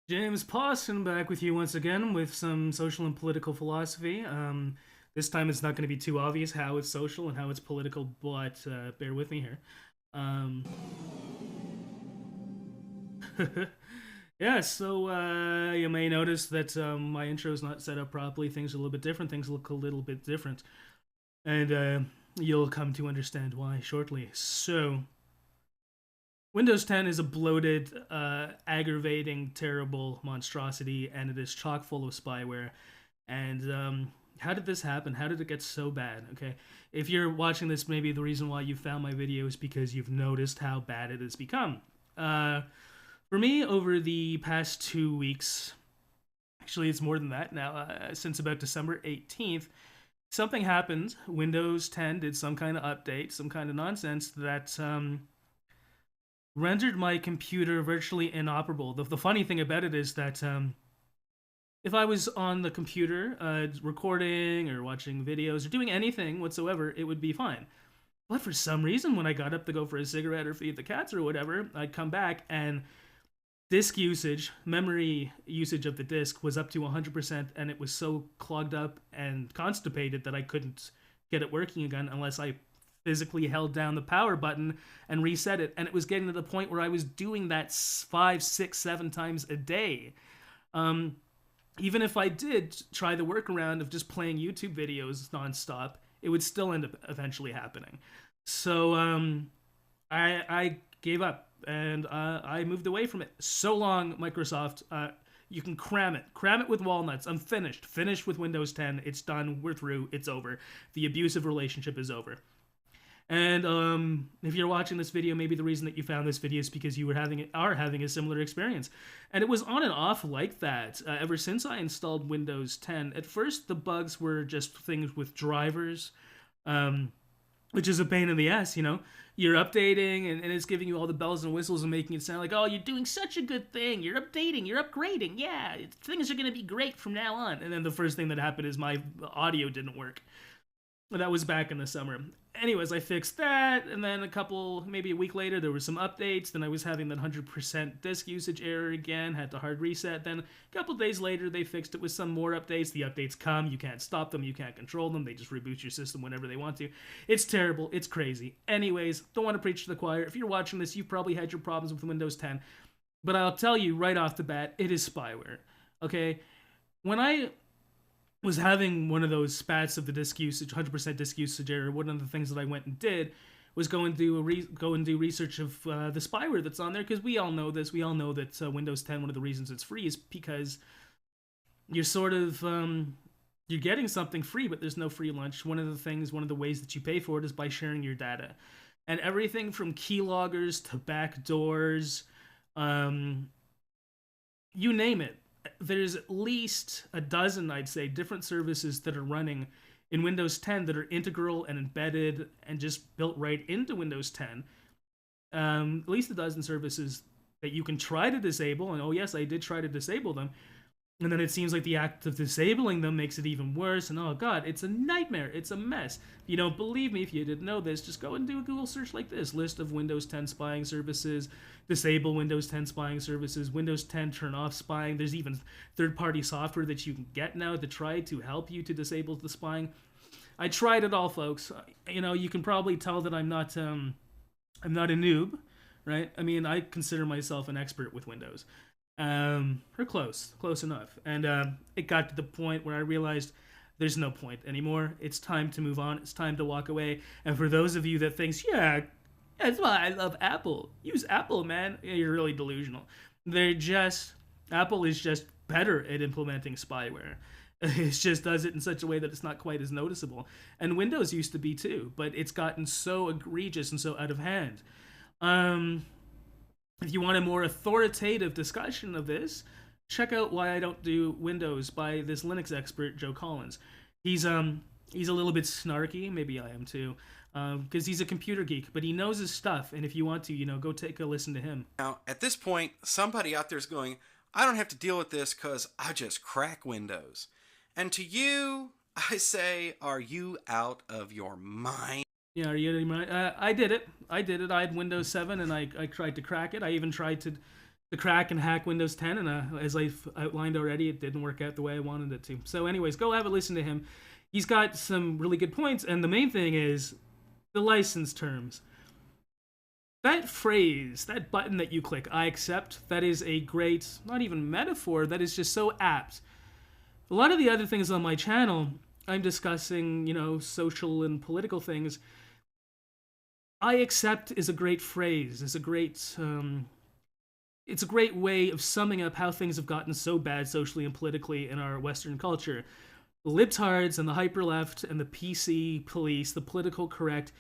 James Pawson back with you once again with some social and political philosophy. This time it's not going to be too obvious how it's social and how it's political, but bear with me here. Um, yeah, so you may notice that my intro is not set up properly. Things are a little bit different. Things look a little bit different. And you'll come to understand why shortly. So, Windows 10 is a bloated, aggravating, terrible monstrosity, and it is chock full of spyware. And how did this happen? How did it get so bad? Okay, if you're watching this, maybe the reason why you found my video is because you've noticed how bad it has become. For me, over the past 2 weeks, actually, it's more than that now, since about December 18th, something happened. Windows 10 did some kind of update, some kind of nonsense that rendered my computer virtually inoperable. The funny thing about it is that if I was on the computer recording or watching videos or doing anything whatsoever, it would be fine. But for some reason, when I got up to go for a cigarette or feed the cats or whatever, I'd come back and disk usage, memory usage of the disk was up to 100%, and it was so clogged up and constipated that I couldn't get it working again unless I physically held down the power button and reset it. And it was getting to the point where I was doing that 5, 6, 7 times a day. Even if I did try the workaround of just playing YouTube videos nonstop, it would still end up eventually happening. So I gave up and I moved away from it. So long, Microsoft. You can cram it with walnuts. I'm finished with Windows 10. It's done. We're through. It's over. The abusive relationship is over. And if you're watching this video, maybe the reason that you found this video is because you are having a similar experience. And it was on and off like that ever since I installed Windows 10. At first, the bugs were just things with drivers, which is a pain in the ass, you know. You're updating, and it's giving you all the bells and whistles and making it sound like, oh, you're doing such a good thing. You're updating. You're upgrading. Yeah, things are going to be great from now on. And then the first thing that happened is my audio didn't work. That was back in the summer. Anyways, I fixed that, and then maybe a week later, there were some updates. Then I was having that 100% disk usage error again, had to hard reset. Then a couple days later, they fixed it with some more updates. The updates come, you can't stop them, you can't control them. They just reboot your system whenever they want to. It's terrible, it's crazy. Anyways, don't want to preach to the choir. If you're watching this, you've probably had your problems with Windows 10. But I'll tell you right off the bat, it is spyware. Okay? When I was having one of those spats of the disk usage, 100% disk usage error, one of the things that I went and did was go and do research of the spyware that's on there, because we all know this. We all know that Windows 10, one of the reasons it's free is because you're sort of you're getting something free, but there's no free lunch. One of the ways that you pay for it is by sharing your data, and everything from keyloggers to backdoors, you name it. There's at least a dozen, I'd say, different services that are running in Windows 10 that are integral and embedded and just built right into Windows 10. At least a dozen services that you can try to disable, and oh yes, I did try to disable them, and then it seems like the act of disabling them makes it even worse, and oh god, it's a nightmare, it's a mess. If you don't believe me, if you didn't know this, just go and do a Google search like this: list of Windows 10 spying services, disable Windows 10 spying services, Windows 10 turn off spying. There's even third-party software that you can get now to try to help you to disable the spying. I tried it all, folks. You know, you can probably tell that I'm not a noob, right? I mean, I consider myself an expert with Windows. Or close enough. And it got to the point where I realized there's no point anymore. It's time to move on. It's time to walk away. And for those of you that thinks, yeah, that's why I love Apple. Use Apple, man. Yeah, you're really delusional. Apple is just better at implementing spyware. It just does it in such a way that it's not quite as noticeable. And Windows used to be too, but it's gotten so egregious and so out of hand. If you want a more authoritative discussion of this, check out Why I Don't Do Windows by this Linux expert, Joe Collins. He's a little bit snarky, maybe I am too, because he's a computer geek, but he knows his stuff, and if you want to, go take a listen to him. Now, at this point, somebody out there is going, I don't have to deal with this because I just crack Windows. And to you, I say, are you out of your mind? Yeah, are you? I did it. I had Windows 7, and I tried to crack it. I even tried to to crack and hack Windows 10, and as I've outlined already, it didn't work out the way I wanted it to. So, anyways, go have a listen to him. He's got some really good points, and the main thing is the license terms. That phrase, that button that you click, I accept, that is a great, not even metaphor, that is just so apt. A lot of the other things on my channel, I'm discussing, social and political things. I accept is a great phrase, is a great, it's a great way of summing up how things have gotten so bad socially and politically in our Western culture. The libtards and the hyperleft and the PC police, the political correct,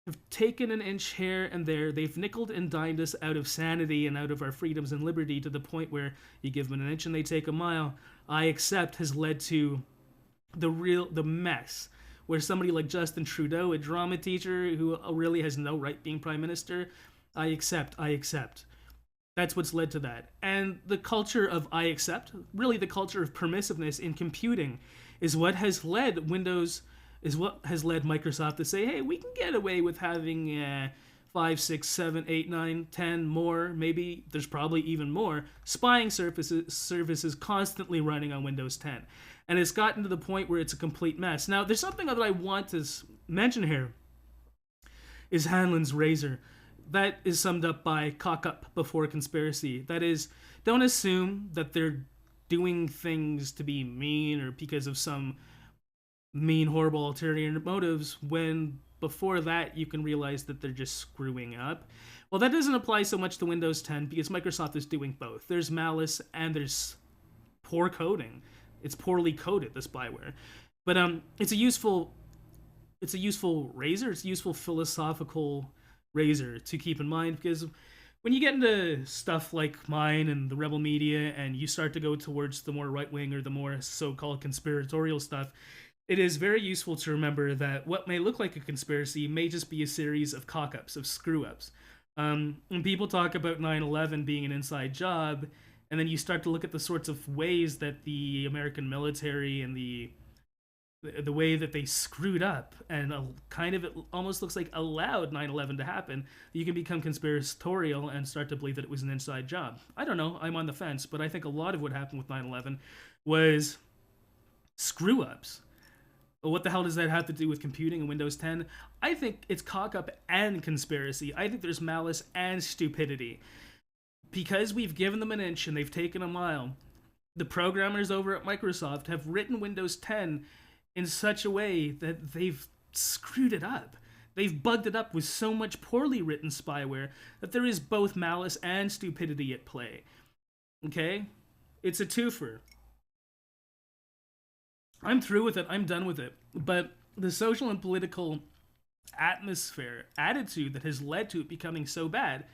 have taken an inch here and there. They've nickeled and dined us out of sanity and out of our freedoms and liberty to the point where you give them an inch and they take a mile. I accept has led to the mess where somebody like Justin Trudeau, a drama teacher who really has no right being prime minister, I accept. That's what's led to that. And the culture of I accept, really the culture of permissiveness in computing, is what has led Microsoft to say, hey, we can get away with having 5, 6, 7, 8, 9, 10 more, maybe there's probably even more, spying services constantly running on Windows 10. And it's gotten to the point where it's a complete mess. Now, there's something that I want to mention here, is Hanlon's razor. That is summed up by cock up before conspiracy. That is, don't assume that they're doing things to be mean or because of some mean, horrible ulterior motives, when before that you can realize that they're just screwing up. Well, that doesn't apply so much to Windows 10 because Microsoft is doing both. There's malice and there's poor coding. It's poorly coded, the spyware. But it's a useful razor. It's a useful philosophical razor to keep in mind, because when you get into stuff like mine and the rebel media and you start to go towards the more right wing or the more so-called conspiratorial stuff, it is very useful to remember that what may look like a conspiracy may just be a series of cock-ups, of screw-ups. When people talk about 9/11 being an inside job, and then you start to look at the sorts of ways that the American military and the way that they screwed up and kind of, it almost looks like allowed 9/11 to happen, you can become conspiratorial and start to believe that it was an inside job. I don't know, I'm on the fence, but I think a lot of what happened with 9/11 was screw-ups. What the hell does that have to do with computing and Windows 10? I think it's cock-up and conspiracy. I think there's malice and stupidity. Because we've given them an inch and they've taken a mile, the programmers over at Microsoft have written Windows 10 in such a way that they've screwed it up. They've bugged it up with so much poorly written spyware that there is both malice and stupidity at play. Okay? It's a twofer. I'm through with it. I'm done with it. But the social and political attitude that has led to it becoming so bad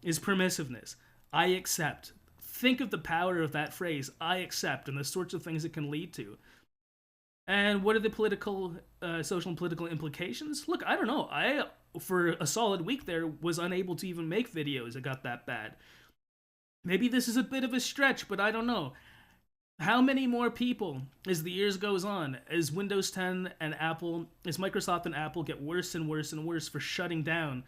is permissiveness. I accept. Think of the power of that phrase, I accept, and the sorts of things it can lead to. And what are the social and political implications? Look, I don't know. I, for a solid week there, was unable to even make videos. It got that bad. Maybe this is a bit of a stretch, but I don't know. How many more people, as the years goes on, as Windows 10 and Apple, as Microsoft and Apple get worse and worse and worse for shutting down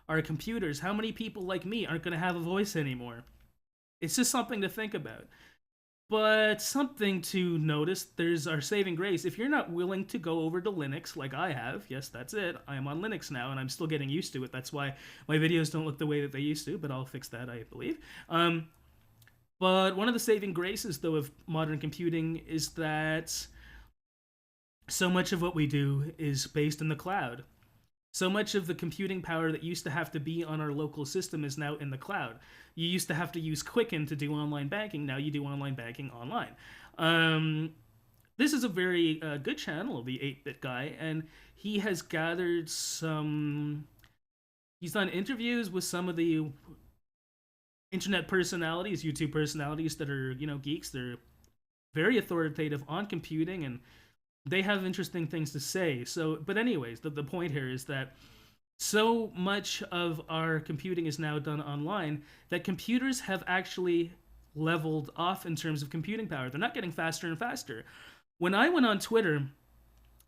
our computers, how many people like me aren't going to have a voice anymore? It's just something to think about. But something to notice, there's our saving grace. If you're not willing to go over to Linux like I have, yes, that's it. I am on Linux now, and I'm still getting used to it. That's why my videos don't look the way that they used to, but I'll fix that, I believe. But one of the saving graces, though, of modern computing is that so much of what we do is based in the cloud. So much of the computing power that used to have to be on our local system is now in the cloud. You used to have to use Quicken to do online banking. Now you do online banking online. This is a very good channel, the 8-Bit Guy, and he has gathered some... He's done interviews with some of the internet personalities, YouTube personalities that are, geeks. They're very authoritative on computing, and they have interesting things to say. So, but anyways, the point here is that so much of our computing is now done online that computers have actually leveled off in terms of computing power. They're not getting faster and faster. When I went on Twitter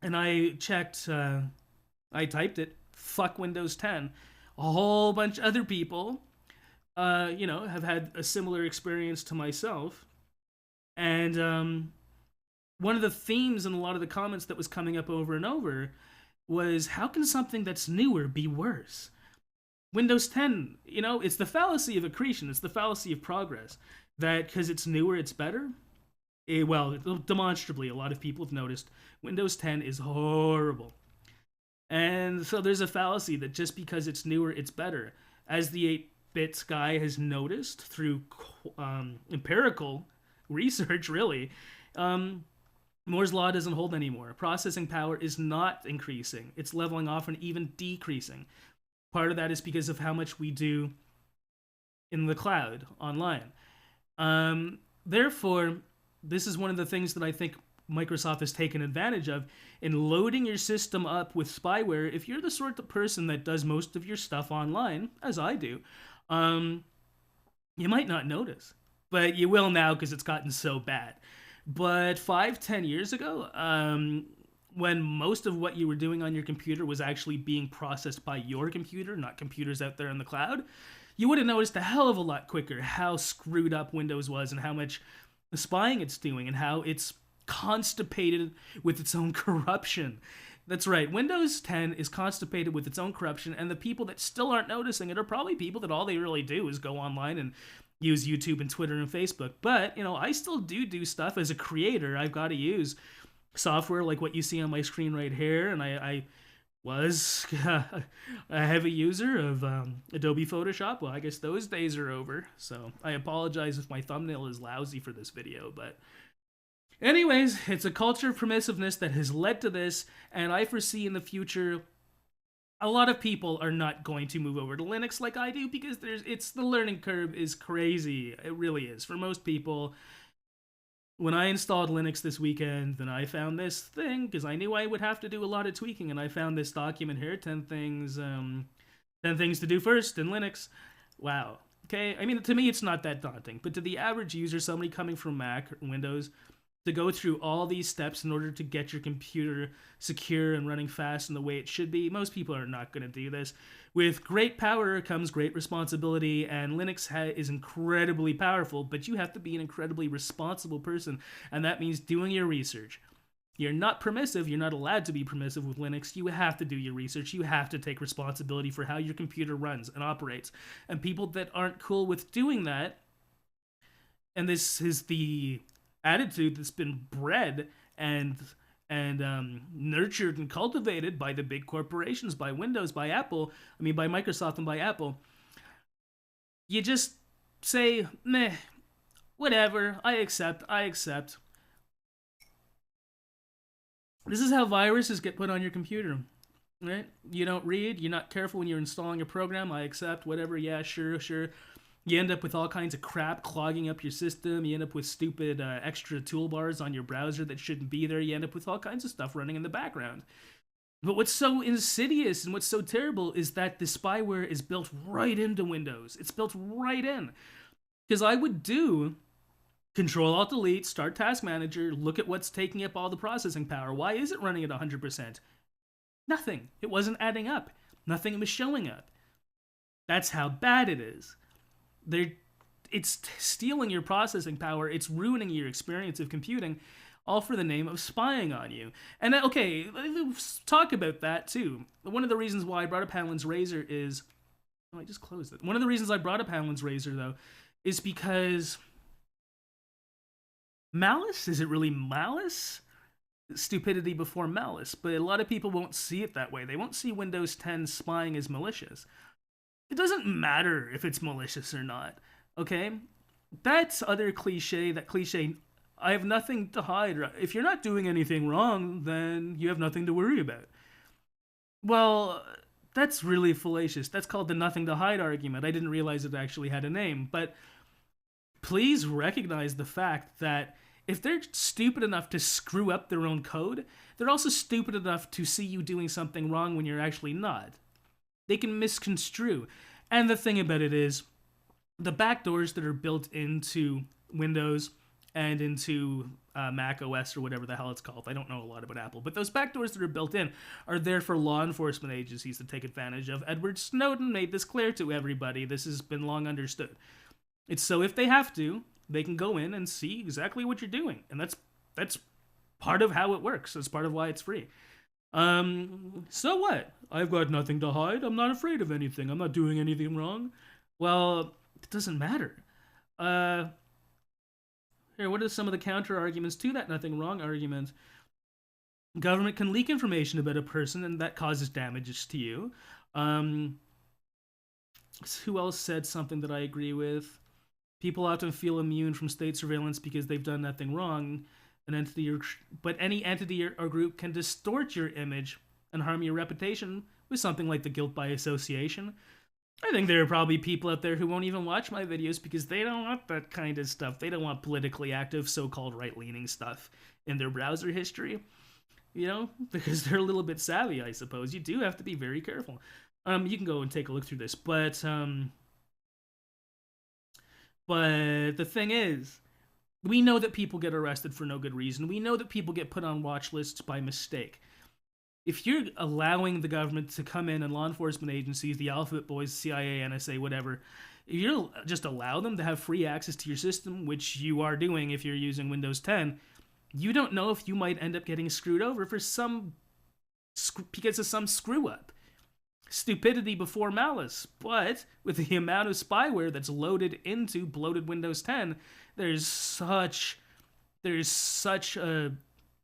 and I checked, I typed it, fuck Windows 10, a whole bunch of other people have had a similar experience to myself. And one of the themes in a lot of the comments that was coming up over and over was, how can something that's newer be worse? Windows 10, it's the fallacy of accretion, it's the fallacy of progress. That because it's newer, it's better. Well, demonstrably, a lot of people have noticed Windows 10 is horrible. And so there's a fallacy that just because it's newer, it's better. As the 8-bit guy has noticed through empirical research, really, Moore's Law doesn't hold anymore. Processing power is not increasing, it's leveling off and even decreasing. Part of that is because of how much we do in the cloud online. Therefore, this is one of the things that I think Microsoft has taken advantage of in loading your system up with spyware. If you're the sort of person that does most of your stuff online, as I do, you might not notice, but you will now because it's gotten so bad. But 5-10 years ago, when most of what you were doing on your computer was actually being processed by your computer, not computers out there in the cloud, you would have noticed a hell of a lot quicker how screwed up Windows was and how much spying it's doing and how it's constipated with its own corruption. That's right, Windows 10 is constipated with its own corruption, and the people that still aren't noticing it are probably people that all they really do is go online and use YouTube and Twitter and Facebook. But, I still do stuff as a creator. I've got to use software like what you see on my screen right here, and I was a heavy user of Adobe Photoshop. Well, I guess those days are over, so I apologize if my thumbnail is lousy for this video, but anyways, it's a culture of permissiveness that has led to this, and I foresee in the future a lot of people are not going to move over to Linux like I do because the learning curve is crazy. It really is. For most people, when I installed Linux this weekend, then I found this thing because I knew I would have to do a lot of tweaking, and I found this document here, 10 things to do first in Linux. Wow. Okay, I mean, to me, it's not that daunting, but to the average user, somebody coming from Mac or Windows, to go through all these steps in order to get your computer secure and running fast in the way it should be, most people are not going to do this. With great power comes great responsibility, and Linux is incredibly powerful, but you have to be an incredibly responsible person, and that means doing your research. You're not permissive, you're not allowed to be permissive with Linux. You have to do your research, you have to take responsibility for how your computer runs and operates. And people that aren't cool with doing that, and this is the attitude that's been bred and nurtured and cultivated by the big corporations, by Windows, by Apple, by Microsoft and by Apple. You just say, meh, whatever, I accept. This is how viruses get put on your computer, right? You don't read, you're not careful when you're installing a program, I accept, whatever, yeah, sure. You end up with all kinds of crap clogging up your system. You end up with stupid extra toolbars on your browser that shouldn't be there. You end up with all kinds of stuff running in the background. But what's so insidious and what's so terrible is that the spyware is built right into Windows. It's built right in. Because I would do Control-Alt-Delete, start Task Manager, look at what's taking up all the processing power. Why is it running at 100%? Nothing. It wasn't adding up. Nothing was showing up. That's how bad it is. It's stealing your processing power. It's ruining your experience of computing, all for the name of spying on you. And okay, let's talk about that too. One of the reasons why I brought up Hanlon's razor is, I just closed it. One of the reasons I brought up Hanlon's razor though is because malice, is it really malice? Stupidity before malice, but a lot of people won't see it that way. They won't see Windows 10 spying as malicious. It doesn't matter if it's malicious or not, okay? That's other cliche, I have nothing to hide. If you're not doing anything wrong, then you have nothing to worry about. Well, that's really fallacious. That's called the nothing to hide argument. I didn't realize it actually had a name, but please recognize the fact that if they're stupid enough to screw up their own code, they're also stupid enough to see you doing something wrong when you're actually not. They can misconstrue. And the thing about it is, the backdoors that are built into Windows and into Mac OS or whatever the hell it's called. I don't know a lot about Apple, but those backdoors that are built in are there for law enforcement agencies to take advantage of. Edward Snowden made this clear to everybody. This has been long understood. It's so if they have to, they can go in and see exactly what you're doing, and that's part of how it works. That's part of why it's free. So what? I've got nothing to hide. I'm not afraid of anything. I'm not doing anything wrong. Well, it doesn't matter. Here, what are some of the counter arguments to that nothing wrong argument? Government can leak information about a person, and that causes damages to you. Who else said something that I agree with? People often feel immune from state surveillance because they've done nothing wrong. But any entity or group can distort your image and harm your reputation with something like the guilt by association. I think there are probably people out there who won't even watch my videos because they don't want that kind of stuff. They don't want politically active, so-called right-leaning stuff in their browser history. You know, because they're a little bit savvy, I suppose. You do have to be very careful. You can go and take a look through this, but the thing is, we know that people get arrested for no good reason. We know that people get put on watch lists by mistake. If you're allowing the government to come in and law enforcement agencies, the Alphabet Boys, CIA, NSA, whatever, if you just allow them to have free access to your system, which you are doing if you're using Windows 10, you don't know if you might end up getting screwed over for because of some screw up. Stupidity before malice, but with the amount of spyware that's loaded into bloated Windows 10, there's such a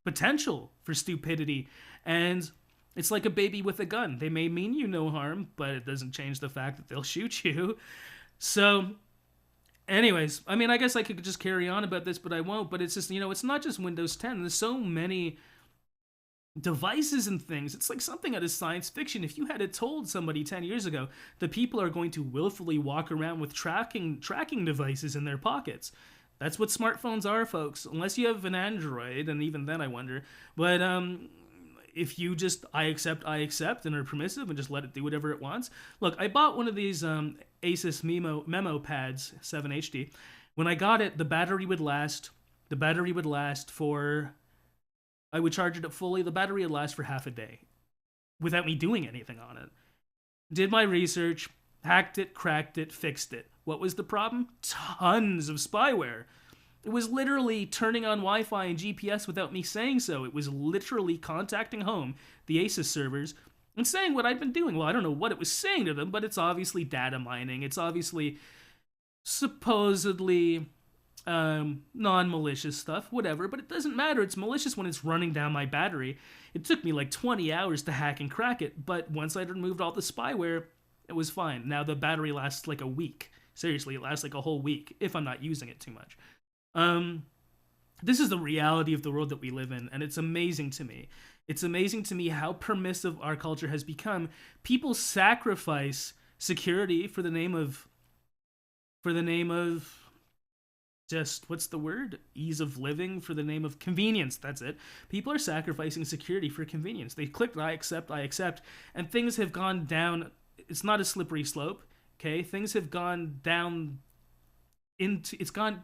potential for stupidity, and it's like a baby with a gun. They may mean you no harm, but it doesn't change the fact that they'll shoot you. So, anyways, I mean, I guess I could just carry on about this, but I won't. But it's just, it's not just Windows 10. There's so many devices and things. It's like something out of science fiction. If you had it told somebody 10 years ago that people are going to willfully walk around with tracking devices in their pockets. That's what smartphones are, folks. Unless you have an Android, and even then I wonder. But if you just I accept and are permissive and just let it do whatever it wants. Look, I bought one of these Asus memo pads 7HD. When I got it, the battery would last for, I would charge it up fully, the battery would last for half a day without me doing anything on it. Did my research, hacked it, cracked it, fixed it. What was the problem? Tons of spyware. It was literally turning on Wi-Fi and GPS without me saying so. It was literally contacting home, the Asus servers, and saying what I'd been doing. Well, I don't know what it was saying to them, but it's obviously data mining. It's obviously supposedly non-malicious stuff, whatever, but it doesn't matter. It's malicious when it's running down my battery. It took me like 20 hours to hack and crack it, but once I'd removed all the spyware, it was fine. Now the battery lasts like a week. Seriously, it lasts like a whole week if I'm not using it too much. This is the reality of the world that we live in, and it's amazing to me. It's amazing to me how permissive our culture has become. People sacrifice security for the name of just, what's the word? Ease of living, for the name of convenience. That's it. People are sacrificing security for convenience. They clicked I accept, and things have gone down. It's not a slippery slope, okay? Things have gone down into, it's gotten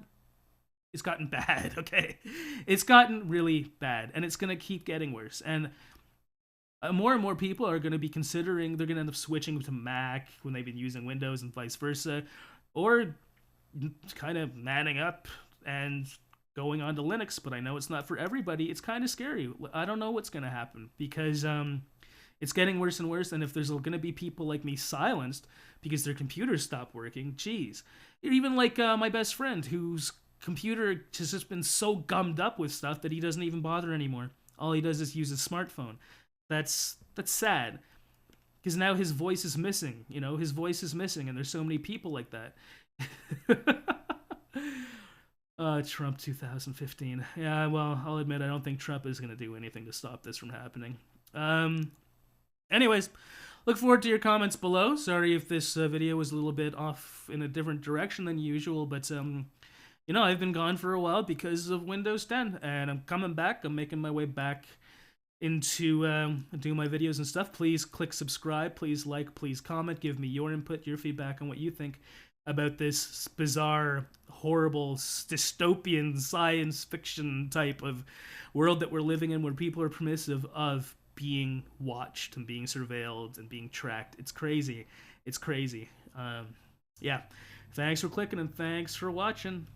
bad, okay? It's gotten really bad, and it's going to keep getting worse. And more and more people are going to be considering, they're going to end up switching to Mac when they've been using Windows and vice versa, or kind of manning up and going on to Linux. But I know it's not for everybody. It's kind of scary. I don't know what's going to happen because it's getting worse and worse, and if there's going to be people like me silenced because their computers stop working, geez. Even like my best friend, whose computer has just been so gummed up with stuff that he doesn't even bother anymore. All he does is use his smartphone. That's sad. Because now his voice is missing. His voice is missing, and there's so many people like that. Trump 2015. Yeah, well, I'll admit I don't think Trump is going to do anything to stop this from happening. Anyways, look forward to your comments below. Sorry if this video was a little bit off in a different direction than usual, but I've been gone for a while because of Windows 10, and I'm coming back. I'm making my way back into doing my videos and stuff. Please click subscribe. Please like. Please comment. Give me your input, your feedback on what you think. about this bizarre, horrible, dystopian science fiction type of world that we're living in, where people are permissive of being watched and being surveilled and being tracked. It's crazy. It's crazy. Yeah. Thanks for clicking and thanks for watching.